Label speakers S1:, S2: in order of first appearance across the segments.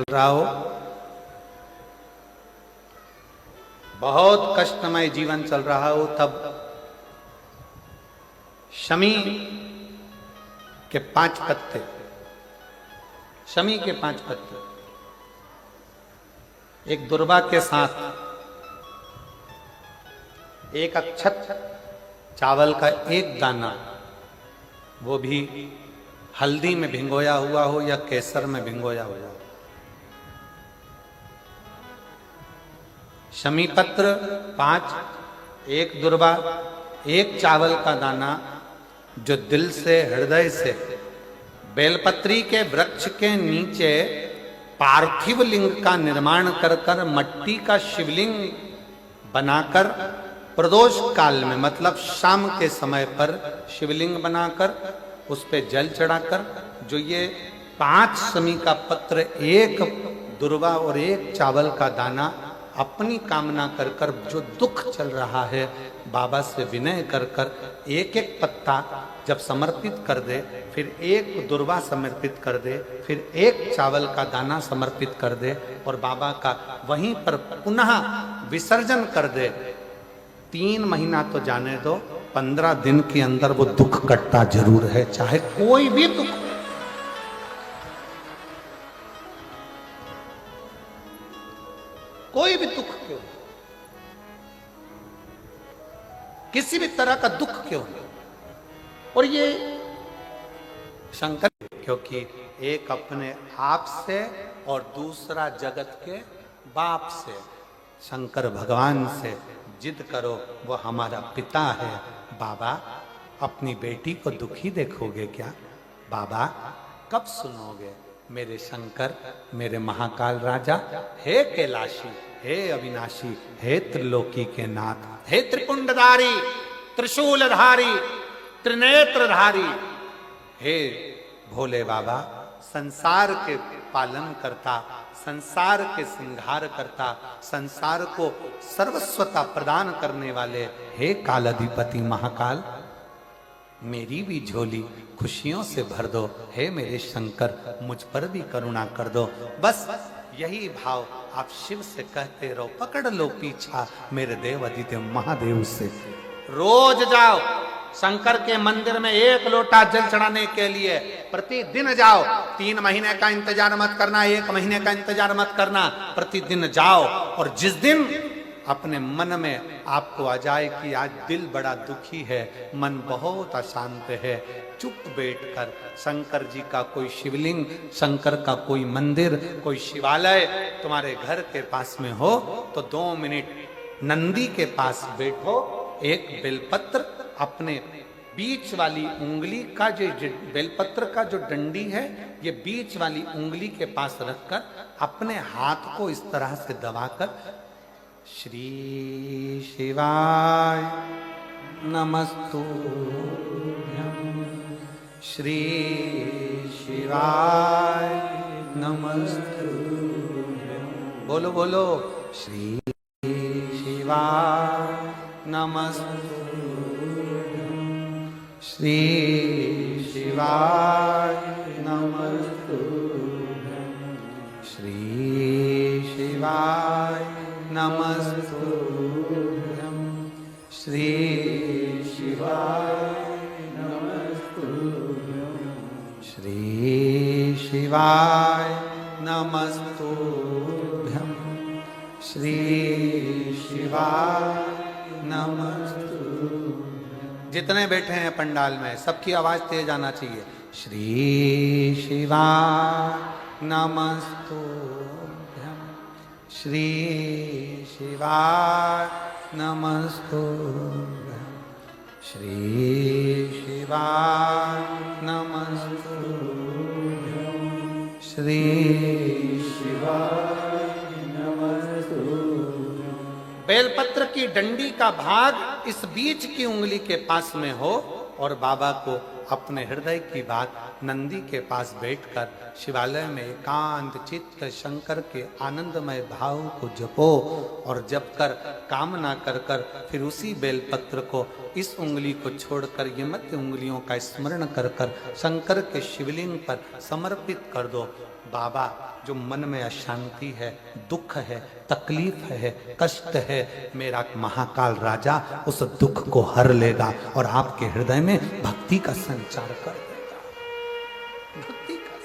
S1: रहा हो, बहुत कष्टमय जीवन चल रहा हो, तब शमी के 5 पत्ते, शमी के 5 पत्ते एक दुर्वा के साथ एक अक्षत चावल का एक दाना, वो भी हल्दी में भिंगोया हुआ हो या केसर में भिंगोया हुआ हो, शमी पत्र 5, एक दुर्वा, एक चावल का दाना, जो दिल से हृदय से बेलपत्री के वृक्ष के नीचे पार्थिव लिंग का निर्माण कर कर मट्टी का शिवलिंग बनाकर प्रदोष काल में, मतलब शाम के समय पर शिवलिंग बनाकर उस पे जल चढ़ाकर, जो ये 5 शमी का पत्र, एक दुर्वा और एक चावल का दाना, अपनी कामना कर कर, जो दुख चल रहा है बाबा से विनय कर कर एक एक पत्ता जब समर्पित कर दे, फिर एक दुर्वा समर्पित कर दे, फिर एक चावल का दाना समर्पित कर दे और बाबा का वहीं पर पुनः विसर्जन कर दे, 3 महीना तो जाने दो, 15 दिन के अंदर वो दुख कटता जरूर है, चाहे कोई भी दुख, कोई भी दुख क्यों, किसी भी तरह का दुख क्यों नहीं। और ये शंकर, क्योंकि एक अपने आप से और दूसरा जगत के बाप से, शंकर भगवान से जिद करो, वो हमारा पिता है। बाबा अपनी बेटी को दुखी देखोगे क्या? बाबा कब सुनोगे? मेरे शंकर, मेरे महाकाल राजा, हे कैलाशी, हे अविनाशी, हे त्रिलोकी के नाथ, हे त्रिपुंडधारी, त्रिशूलधारी, त्रिनेत्रधारी, हे भोले बाबा, संसार के पालन करता, संसार के श्रृंगार करता, संसार को सर्वस्वता प्रदान करने वाले, हे कालाधिपति महाकाल, मेरी भी झोली खुशियों से भर दो। हे मेरे शंकर, मुझ पर भी करुणा कर दो। बस यही भाव आप शिव से कहते रहो, पकड़ लो पीछा मेरे देव आदित्य महादेव से। रोज जाओ शंकर के मंदिर में 1 लोटा जल चढ़ाने के लिए, प्रतिदिन जाओ। 3 महीने का इंतजार मत करना, 1 महीने का इंतजार मत करना, प्रतिदिन जाओ। और जिस दिन अपने मन में आपको आ जाए कि आज दिल बड़ा दुखी है, मन बहुत अशांत है, चुप बैठकर शंकर जी का कोई शिवलिंग, शंकर का कोई मंदिर, कोई शिवालय तुम्हारे घर के पास में हो, तो 2 मिनट नंदी के पास बैठो, एक बेलपत्र अपने बीच वाली उंगली का, जो बेलपत्र का जो डंडी है, ये बीच वाली उंगली के पास रखकर अपने हाथ को इस तरह से दबाकर, श्री शिवाय नमस्तुभ्यं, श्री शिवाय नमस्तुभ्यं, बोलो बोलो, श्री शिवाय नमस्तुभ्यं, श्री शिवाय नमस्तुभ्यं, श्री शिवाय नमस्तुभ्यं, श्री शिवाय नमस्तुभ्यं, श्री शिवाय नमस्तुभ्यं, श्री शिवाय नमस्तुभ्यं। जितने बैठे हैं पंडाल में, सबकी आवाज तेज आना चाहिए। श्री शिवाय नमस्तुभ्यं, श्री शिवाय नमस्तुभ्यं, श्री शिवाय नमस्तुभ्यं, श्री शिवाय नमस्तुभ्यं। बेलपत्र की डंडी का भाग इस बीच की उंगली के पास में हो और बाबा को अपने हृदय की बात नंदी के पास बैठकर शिवालय में एकांत चित्त शंकर के आनंदमय भाव को जपो और जप कर कामना कर कर फिर उसी बेलपत्र को इस उंगली को छोड़कर ये मध्य उंगलियों का स्मरण कर कर शंकर के शिवलिंग पर समर्पित कर दो। बाबा जो मन में अशांति है, दुख है, तकलीफ है, कष्ट है, मेरा महाकाल राजा उस दुख को हर लेगा और आपके हृदय में भक्ति का संचार कर देगा। भक्ति का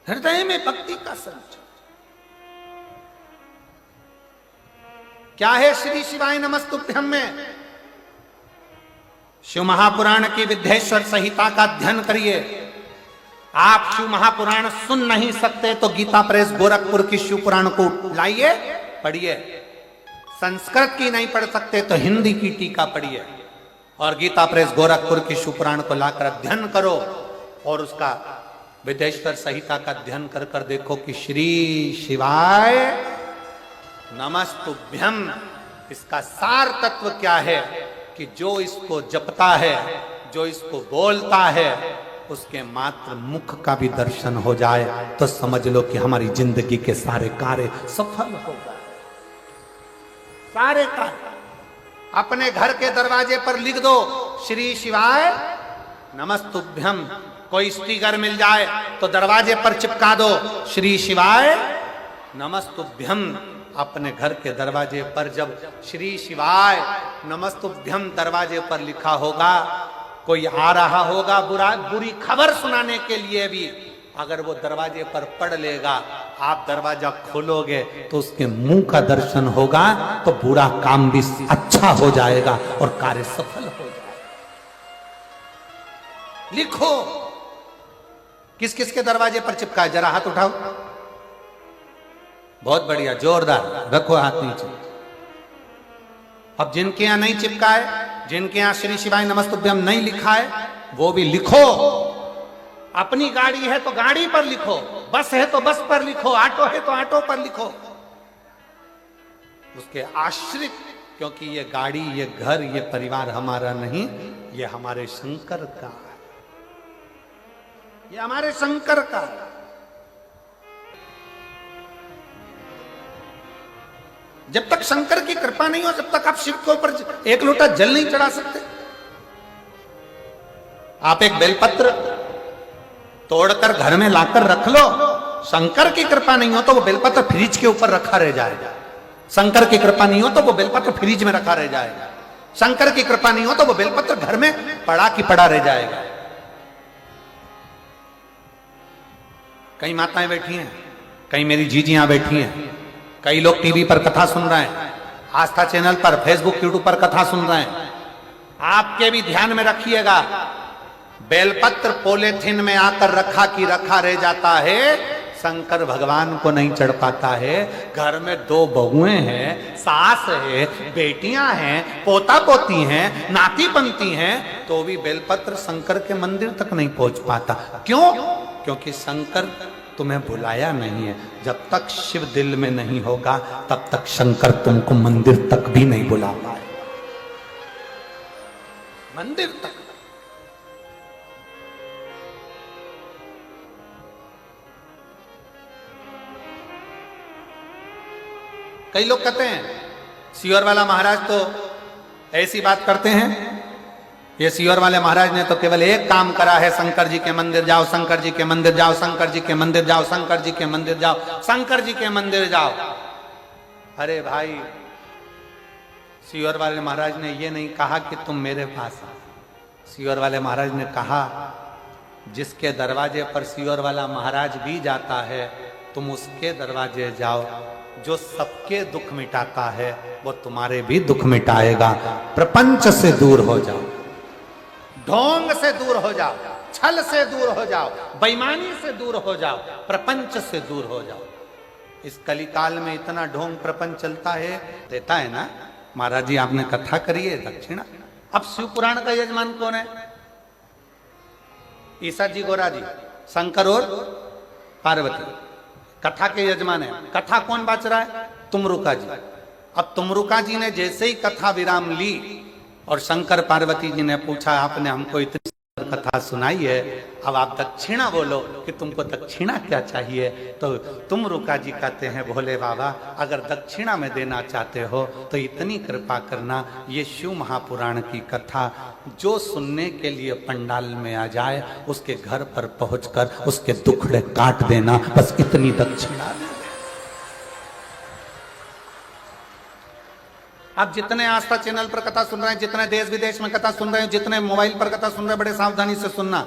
S1: हृदय में भक्ति का संचार क्या है? श्री शिवाय नमस्तुभ्यम में शिव महापुराण की विद्येश्वर संहिता का अध्ययन करिए। आप शिव महापुराण सुन नहीं सकते तो गीता प्रेस गोरखपुर की शिव पुराण को लाइए, पढ़िए। संस्कृत की नहीं पढ़ सकते तो हिंदी की टीका पढ़िए और गीता प्रेस गोरखपुर की शिव पुराण को लाकर अध्ययन करो और उसका विद्येश्वर संहिता का अध्ययन कर कर देखो कि श्री शिवाय नमस्तुभ्यम इसका सार तत्व क्या है कि जो इसको जपता है, जो इसको बोलता है, उसके मात्र मुख का भी दर्शन हो जाए तो समझ लो कि हमारी जिंदगी के सारे कार्य सफल हो गए। सारे कार्य अपने घर के दरवाजे पर लिख दो श्री शिवाय नमस्तुभ्यम। कोई स्टिकर मिल जाए तो दरवाजे पर चिपका दो श्री शिवाय नमस्तुभ्यम। अपने घर के दरवाजे पर जब श्री शिवाय नमस्तुभ्यम दरवाजे पर लिखा होगा, कोई आ रहा होगा बुरी खबर सुनाने के लिए भी, अगर वो दरवाजे पर पढ़ लेगा, आप दरवाजा खोलोगे तो उसके मुंह का दर्शन होगा तो बुरा काम भी अच्छा हो जाएगा और कार्य सफल हो जाएगा। लिखो किस किस के दरवाजे पर चिपका है, जरा हाथ उठाओ। बहुत बढ़िया, जोरदार, रखो हाथ नीचे। अब जिनके यहां नहीं चिपका है, जिनके यहां श्री शिवाय नमस्तुभ्यम नहीं लिखा है, वो भी लिखो। अपनी गाड़ी है तो गाड़ी पर लिखो, बस है तो बस पर लिखो, ऑटो है तो ऑटो पर लिखो। उसके आश्रित, क्योंकि ये गाड़ी, ये घर, ये परिवार हमारा नहीं, ये हमारे शंकर का है, ये हमारे शंकर का है। जब तक शंकर की कृपा नहीं हो, जब तक आप शिव के ऊपर एक लोटा जल नहीं चढ़ा सकते। आप एक बेलपत्र तोड़कर घर में लाकर रख लो, शंकर की कृपा नहीं हो तो वो बेलपत्र फ्रिज के ऊपर रखा रह जाएगा। शंकर की कृपा नहीं हो तो वो बेलपत्र फ्रिज में रखा रह जाएगा। शंकर की कृपा नहीं हो तो वो बेलपत्र घर में पड़ा की पड़ा रह जाएगा। कई माताएं बैठी हैं, कई मेरी जीजियां बैठी हैं, कई लोग टीवी पर कथा सुन रहे हैं, आस्था चैनल पर, फेसबुक, यूट्यूब पर कथा सुन रहे हैं। आपके भी ध्यान में रखिएगा, बेलपत्र पॉलीथिन में आकर रखा की रखा रह जाता है, शंकर भगवान को नहीं चढ़ पाता है। घर में 2 बहुएं हैं, सास है, बेटियां हैं, पोता पोती हैं, नाती बनती हैं, तो भी बेलपत्र शंकर के मंदिर तक नहीं पहुंच पाता। क्यों? क्योंकि शंकर तुम्हें बुलाया नहीं है। जब तक शिव दिल में नहीं होगा तब तक शंकर तुमको मंदिर तक भी नहीं बुला पाए। मंदिर तक। कई लोग कहते हैं सीहोर वाला महाराज तो ऐसी बात करते हैं, ये सीहोर वाले महाराज ने तो केवल एक काम करा है, शंकर जी के मंदिर जाओ, शंकर जी के मंदिर जाओ, शंकर जी के मंदिर जाओ, शंकर जी के मंदिर जाओ, शंकर जी के मंदिर जाओ। अरे भाई, सीहोर वाले महाराज ने ये नहीं कहा कि तुम मेरे पास आओ। सीहोर वाले महाराज ने कहा जिसके दरवाजे पर सीहोर वाला महाराज भी जाता है, तुम उसके दरवाजे जाओ। जो सबके दुख मिटाता है वो तुम्हारे भी दुख मिटाएगा। प्रपंच से दूर हो जाओ, ढोंग से दूर हो जाओ, छल से दूर हो जाओ, बेईमानी से दूर हो जाओ, प्रपंच से दूर हो जाओ। इस कलिकाल में इतना ढोंग प्रपंच चलता है, देता है ना। महाराज जी आपने कथा करी है दक्षिणा। अब शिव पुराण का यजमान कौन है? ईसा जी, गोरा जी, शंकर और पार्वती कथा के यजमान है। कथा कौन बाच रहा है? तुमरुका जी। अब तुमरुका जी ने जैसे ही कथा विराम ली और शंकर पार्वती जी ने पूछा, आपने हमको इतनी कथा सुनाई है, अब आप दक्षिणा बोलो कि तुमको दक्षिणा क्या चाहिए। तो तुमरुका जी कहते हैं, भोले बाबा अगर दक्षिणा में देना चाहते हो तो इतनी कृपा करना, ये शिव महापुराण की कथा जो सुनने के लिए पंडाल में आ जाए उसके घर पर पहुंचकर उसके दुखड़े काट देना, बस इतनी दक्षिणा। आप जितने आस्था चैनल पर कथा सुन रहे हैं, जितने देश विदेश में कथा सुन रहे हैं, जितने मोबाइल पर कथा सुन रहे हैं, बड़े सावधानी से सुनना।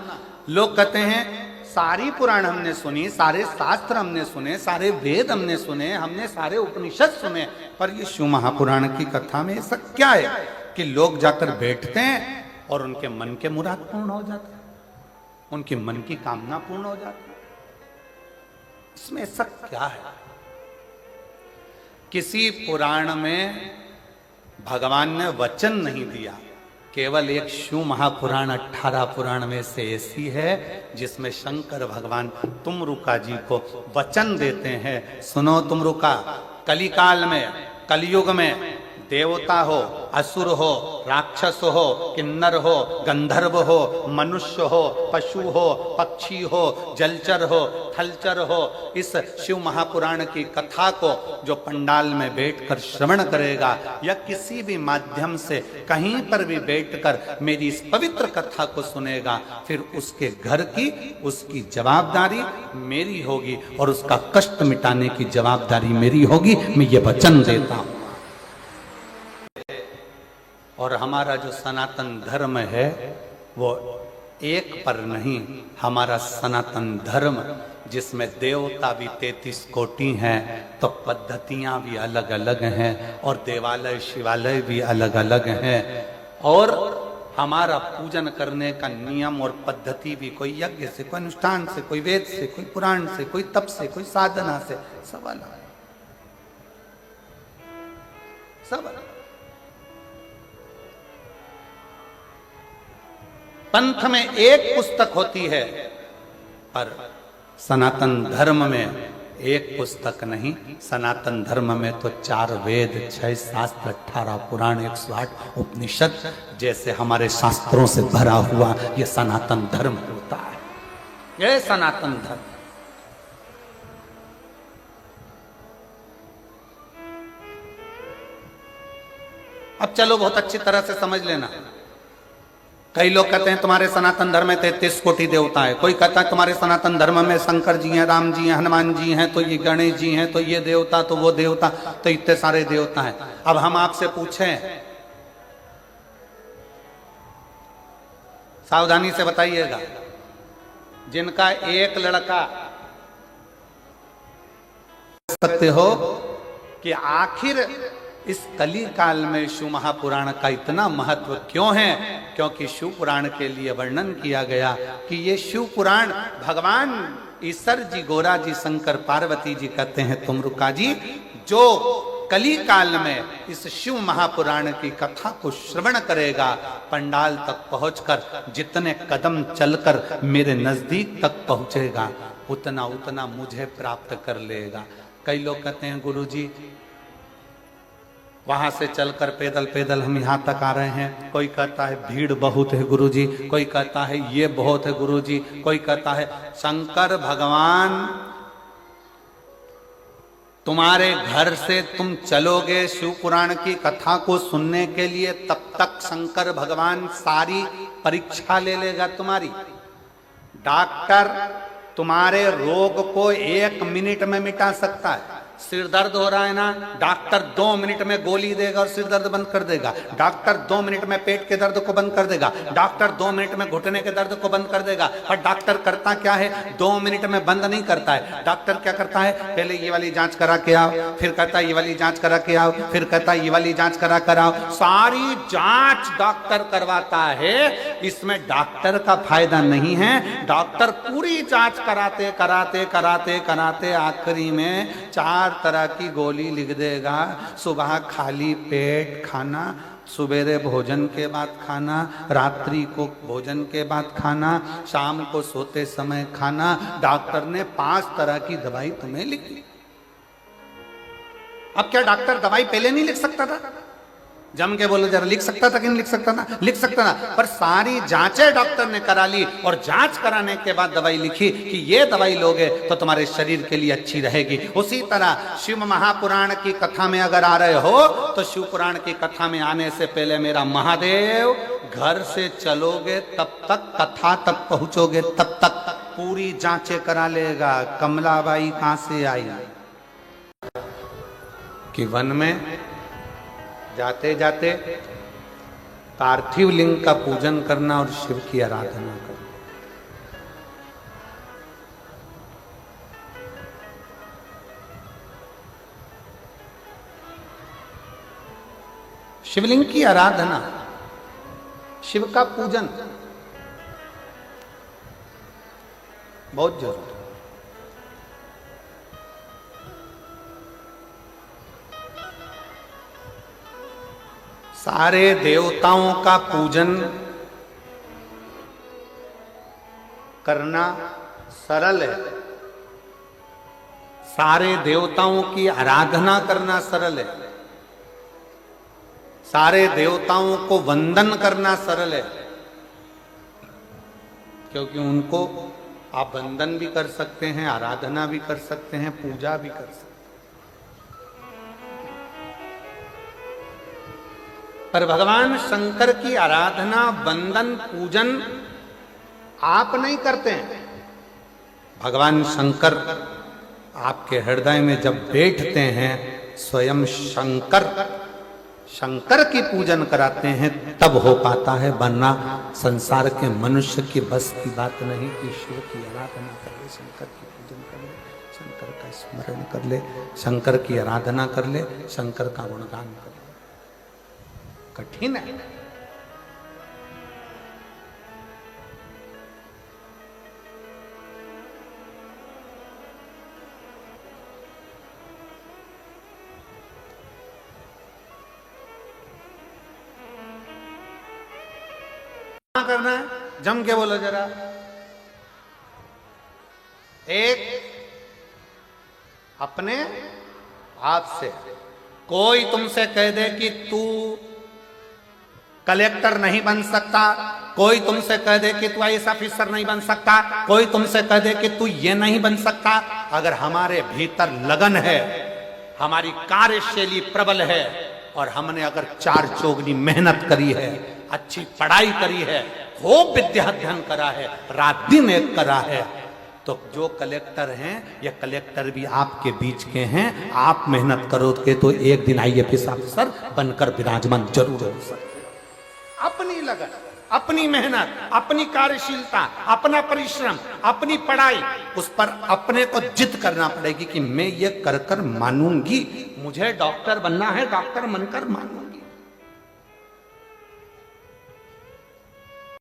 S1: लोग कहते हैं सारी पुराण हमने सुनी, सारे शास्त्र हमने सुने, सारे वेद हमने सुने, हमने सारे उपनिषद सुने, पर ये शिव महापुराण की कथा में ऐसा क्या है कि लोग जाकर बैठते हैं और उनके मन के मुराद पूर्ण हो जाते हैं, उनकी मन की कामना पूर्ण हो जाती है। इसमें ऐसा क्या है? किसी पुराण में भगवान ने वचन नहीं दिया, केवल एक शिव महापुराण 18 पुराण में से ऐसी है जिसमें शंकर भगवान तुमरुका जी को वचन देते हैं, सुनो तुमरुका, कलिकाल में, कलयुग में देवता हो, असुर हो, राक्षस हो, किन्नर हो, गंधर्व हो, मनुष्य हो, पशु हो, पक्षी हो, जलचर हो, थलचर हो, इस शिव महापुराण की कथा को जो पंडाल में बैठकर श्रवण करेगा या किसी भी माध्यम से कहीं पर भी बैठकर मेरी इस पवित्र कथा को सुनेगा, फिर उसके घर की उसकी जवाबदारी मेरी होगी और उसका कष्ट मिटाने की जवाबदारी मेरी होगी। मैं ये वचन देता हूं। और हमारा जो सनातन धर्म है वो एक पर नहीं, हमारा सनातन धर्म जिसमें देवता भी 33 कोटि हैं, तो पद्धतियां भी अलग अलग हैं और देवालय शिवालय भी अलग अलग हैं, और हमारा पूजन करने का नियम और पद्धति भी कोई यज्ञ से, कोई अनुष्ठान से, कोई वेद से, कोई पुराण से, कोई तप से, कोई साधना से, सब अलग, सब अलग। पंथ में एक पुस्तक होती है, पर सनातन धर्म में एक पुस्तक नहीं। सनातन धर्म में तो 4 वेद, 6 शास्त्र, 18 पुराण, 108 उपनिषद जैसे हमारे शास्त्रों से भरा हुआ ये सनातन धर्म होता है, ये सनातन धर्म। अब चलो बहुत अच्छी तरह से समझ लेना। कई लोग कहते हैं तुम्हारे सनातन धर्म में 33 कोटि देवता है, कोई कहता है तुम्हारे सनातन धर्म में शंकर जी हैं, राम जी हैं, हनुमान जी हैं, तो ये गणेश जी हैं, तो ये देवता, तो वो देवता, तो इतने सारे देवता हैं। अब हम आपसे पूछें, सावधानी से बताइएगा, जिनका एक लड़का, सकते हो कि आखिर इस कली काल में शिव महापुराण का इतना महत्व क्यों है? क्योंकि शिव पुराण के लिए वर्णन किया गया कि ये शिव पुराण भगवान ईश्वर जी, गोरा जी, शंकर पार्वती जी कहते हैं तुमरुका जी, जो कली काल में इस शिव महापुराण की कथा को श्रवण करेगा, पंडाल तक पहुंचकर जितने कदम चलकर मेरे नजदीक तक पहुंचेगा, उतना उतना मुझे प्राप्त कर लेगा। कई लोग कहते हैं गुरुजी वहां से चलकर पैदल पैदल हम यहाँ तक आ रहे हैं, कोई कहता है भीड़ बहुत है गुरुजी, कोई कहता है ये बहुत है गुरुजी, कोई कहता है शंकर भगवान तुम्हारे घर से तुम चलोगे शिव पुराण की कथा को सुनने के लिए, तब तक शंकर भगवान सारी परीक्षा ले लेगा तुम्हारी। डॉक्टर तुम्हारे रोग को 1 मिनट में मिटा सकता है। सिर दर्द हो रहा है ना, डॉक्टर 2 मिनट में गोली देगा और सिर दर्द बंद कर देगा। डॉक्टर 2 मिनट में पेट के दर्द को बंद कर देगा। डॉक्टर 2 मिनट में घुटने के दर्द को बंद कर देगा। पर डॉक्टर करता क्या है? 2 मिनट में बंद नहीं करता है। डॉक्टर क्या करता है? पहले ये वाली जांच करा के आओ, फिर कहता है ये वाली जांच करा के आओ, फिर कहता है ये वाली जांच करा कर आओ। सारी जांच डॉक्टर करवाता है। इसमें डॉक्टर का फायदा नहीं है। डॉक्टर पूरी जांच कराते कराते कराते कराते आखिरी में 4 तरह की गोली लिख देगा। सुबह खाली पेट खाना, सवेरे भोजन के बाद खाना, रात्रि को भोजन के बाद खाना, शाम को सोते समय खाना। डॉक्टर ने 5 तरह की दवाई तुम्हें लिख ली। अब क्या डॉक्टर दवाई पहले नहीं लिख सकता था? जम के बोलो जरा, लिख सकता था कि नहीं लिख सकता था? लिख सकता था, पर सारी जांचें डॉक्टर ने करा ली और जांच कराने के बाद दवाई लिखी कि ये दवाई लोगे तो तुम्हारे शरीर के लिए अच्छी रहेगी। उसी तरह शिव महापुराण की कथा में अगर आ रहे हो तो शिव पुराण की कथा में आने से पहले मेरा महादेव घर से चलोगे तब तक, कथा तक पहुंचोगे तब तक पूरी जांचें करा लेगा। कमलाबाई कहां से आई कि वन में जाते जाते पार्थिव लिंग का पूजन करना और शिव की आराधना करना। शिवलिंग की आराधना, शिव का पूजन बहुत जरूरी। सारे देवताओं का पूजन करना सरल है, सारे देवताओं की आराधना करना सरल है, सारे देवताओं को वंदन करना सरल है, क्योंकि उनको आप वंदन भी कर सकते हैं, आराधना भी कर सकते हैं, पूजा भी कर सकते हैं। पर भगवान शंकर की आराधना, वंदन, पूजन आप नहीं करते हैं। भगवान शंकर आपके हृदय में जब बैठते हैं, स्वयं शंकर शंकर की पूजन कराते हैं, तब हो पाता है। वरना संसार के मनुष्य की बस की बात नहीं कि शिव की आराधना कर ले, शंकर की पूजन कर ले, शंकर का स्मरण कर ले, शंकर की आराधना कर ले, शंकर का गुणगान कर ले। कठिन है। क्या करना है? जम के बोलो जरा। एक, अपने आप से कोई तुमसे कह दे कि तू कलेक्टर नहीं बन सकता, कोई तुमसे कह दे कि तू आईएएस ऑफिसर नहीं बन सकता, कोई तुमसे कह दे कि तू ये नहीं बन सकता, अगर हमारे भीतर लगन है, हमारी कार्यशैली प्रबल है और हमने अगर 4 चौगनी मेहनत करी है, अच्छी पढ़ाई करी है, खूब विद्या अध्ययन करा है, रात दिन एक करा है, तो जो कलेक्टर हैं या कलेक्टर भी आपके बीच के हैं, आप मेहनत करोगे तो एक दिन आईएएस ऑफिसर बनकर विराजमान जरूर हो सकते। अपनी लगन, अपनी मेहनत, अपनी कार्यशीलता, अपना परिश्रम, अपनी पढ़ाई, उस पर अपने को जिद करना पड़ेगी कि मैं ये कर कर मानूंगी, मुझे डॉक्टर बनना है, डॉक्टर बनकर मानूंगी।